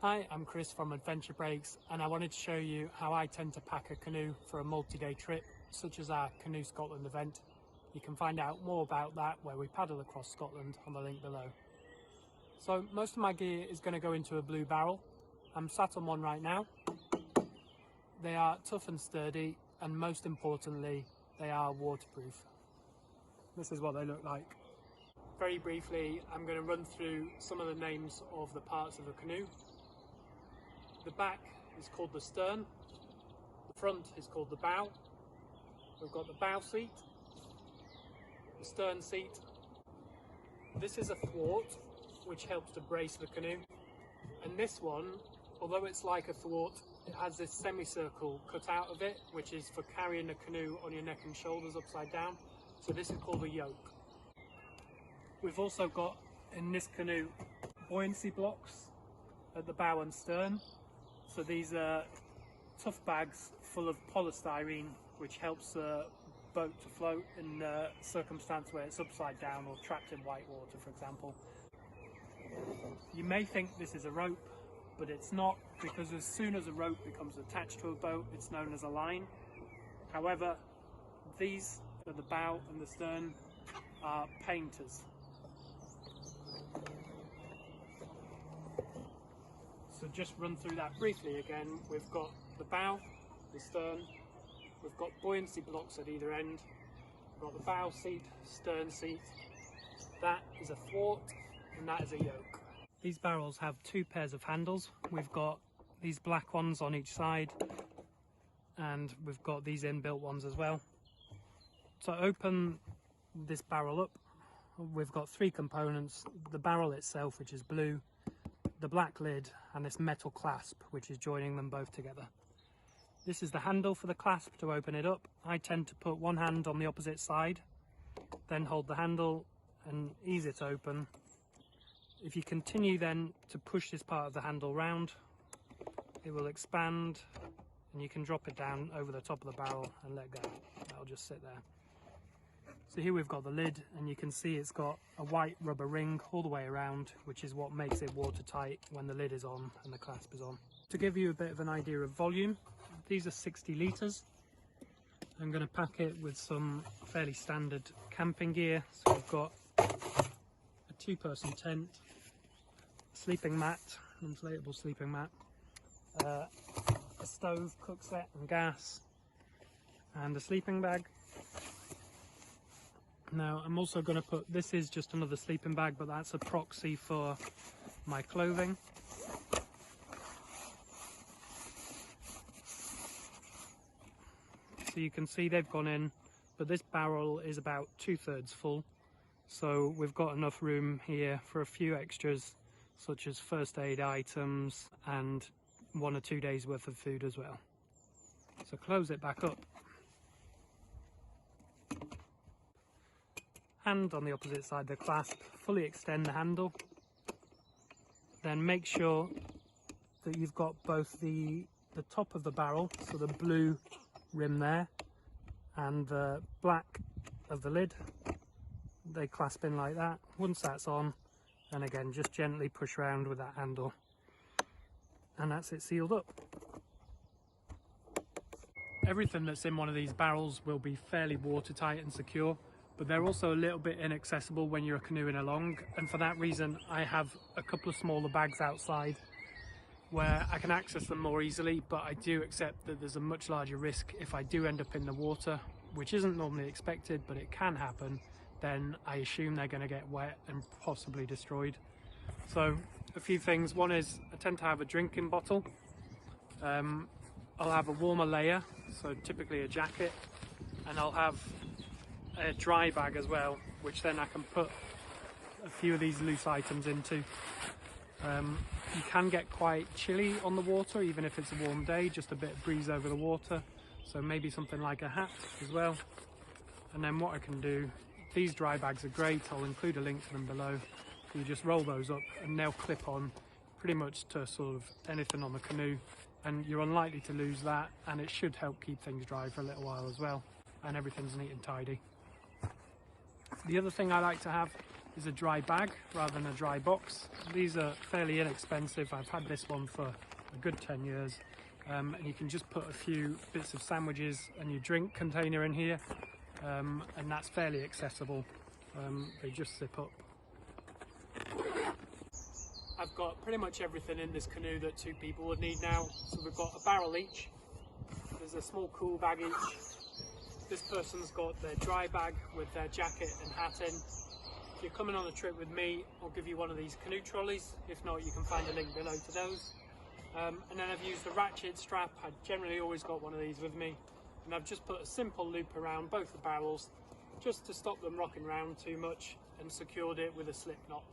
Hi, I'm Chris from Drybags, and I wanted to show you how I tend to pack a canoe for a multi-day trip, such as our Canoe Scotland event. You can find out more about that where we paddle across Scotland on the link below. So most of my gear is going to go into a blue barrel. I'm sat on one right now. They are tough and sturdy, and most importantly, they are waterproof. This is what they look like. Very briefly, I'm going to run through some of the names of the parts of a canoe. The back is called the stern, the front is called the bow. We've got the bow seat, the stern seat. This is a thwart, which helps to brace the canoe. And this one, although it's like a thwart, it has this semicircle cut out of it, which is for carrying the canoe on your neck and shoulders upside down. So this is called a yoke. We've also got, in this canoe, buoyancy blocks at the bow and stern. So these are tough bags full of polystyrene, which helps the boat to float in a circumstance where it's upside down or trapped in white water, for example. You may think this is a rope, but it's not, because as soon as a rope becomes attached to a boat, it's known as a line. However, these at the bow and the stern are painters. So just run through that briefly again. We've got the bow, the stern, we've got buoyancy blocks at either end, we've got the bow seat, stern seat, that is a thwart, and that is a yoke. These barrels have two pairs of handles. We've got these black ones on each side, and we've got these inbuilt ones as well. To open this barrel up, we've got three components: the barrel itself, which is blue, the black lid, and this metal clasp, which is joining them both together. This is the handle for the clasp to open it up. I tend to put one hand on the opposite side, then hold the handle and ease it open. If you continue then to push this part of the handle round, it will expand and you can drop it down over the top of the barrel and let go. That'll just sit there. So here we've got the lid, and you can see it's got a white rubber ring all the way around, which is what makes it watertight when the lid is on and the clasp is on. To give you a bit of an idea of volume, these are 60 litres. I'm going to pack it with some fairly standard camping gear. So we've got a two-person tent, a sleeping mat, an inflatable sleeping mat, a stove, cook set and gas, and a sleeping bag. Now I'm also going to put, this is just another sleeping bag, but that's a proxy for my clothing. So you can see they've gone in, but this barrel is about 2/3 full. So we've got enough room here for a few extras, such as first aid items and 1 or 2 days worth of food as well. So close it back up. Hand on the opposite side of the clasp, fully extend the handle, then make sure that you've got both the top of the barrel, so the blue rim there, and the black of the lid. They clasp in like that. Once that's on, and again just gently push around with that handle, and that's it sealed up. Everything that's in one of these barrels will be fairly watertight and secure, but they're also a little bit inaccessible when you're canoeing along, and for that reason I have a couple of smaller bags outside where I can access them more easily, but I do accept that there's a much larger risk if I do end up in the water, which isn't normally expected, but it can happen. Then I assume they're going to get wet and possibly destroyed. So a few things. One is I tend to have a drinking bottle. I'll have a warmer layer, so typically a jacket, and I'll have a dry bag as well, which then I can put a few of these loose items into. You can get quite chilly on the water even if it's a warm day, just a bit of breeze over the water, so maybe something like a hat as well. And then what I can do, these dry bags are great, I'll include a link to them below. You just roll those up and they'll clip on pretty much to sort of anything on the canoe, and you're unlikely to lose that, and it should help keep things dry for a little while as well, and everything's neat and tidy. The other thing I like to have is a dry bag rather than a dry box. These are fairly inexpensive. I've had this one for a good 10 years. And you can just put a few bits of sandwiches and your drink container in here, and that's fairly accessible. They just zip up. I've got pretty much everything in this canoe that 2 people would need now. So we've got a barrel each, there's a small cool bag each. This person's got their dry bag with their jacket and hat in. If you're coming on a trip with me, I'll give you one of these canoe trolleys. If not, you can find a link below to those. And then I've used the Ratchet strap. I generally always got one of these with me, and I've just put a simple loop around both the barrels just to stop them rocking around too much, and secured it with a slip knot.